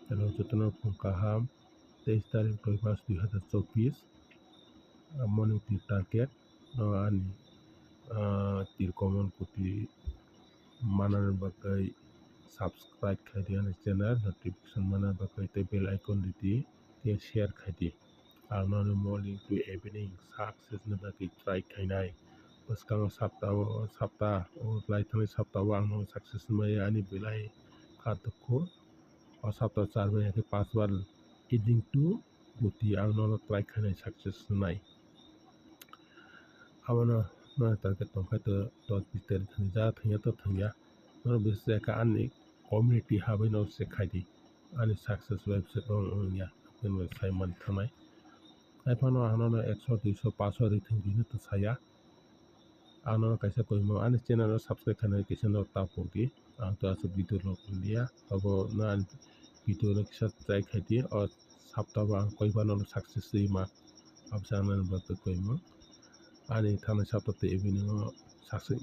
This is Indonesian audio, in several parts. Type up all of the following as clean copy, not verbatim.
Kalau jotono pungkaham 23 tarik 2 Maret 2024 morning tir target no ani tir common kuti manar bagai subscribe khaidi ani channel notification manar bagai te bell icon diti te share khaidi arno morning to evening success na bagai try khainai bwskang sapta o laithani sapta o angno success maya ani belai khatko o sapta 4 bai 5 bar evening to guti angno try khainai success nai abono no target tongkai to 10 tarik thangja thangya to thangya no bisya ka ani community habai no se khaidi ani success website on ya no saiman thanai aifano ano 100 200 500 thangdi no to saya ano kaisa koimo ani channel no subscribe khanai kaisa no tapodi ang to asu video no india abo na video no kisa try khaidi o sapta ba koiba no success ma abjana ba to koimo ani thanai sapta te evening o success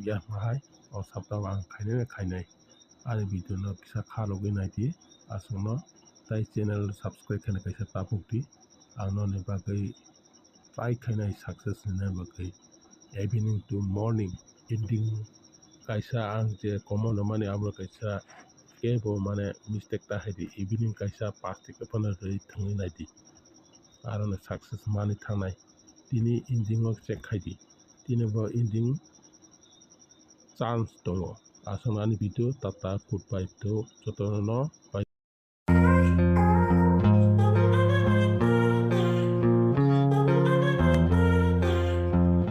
ya mahai o sapta ba khainai ani video no kisa khalogi naiti asungno tai channel subscribe khanai kaisa tapokti angno ni bagai try khainai success ni bagai evening to morning ending kaisa ang je common mane abo kaisa kebo mane mistake ta haidi evening kaisa 5 থেকে 15 rei thangai naidi arone success mani thangnai tini ending o check khaidi tini bo ending chance tongo asonani video tata goodbye to jotono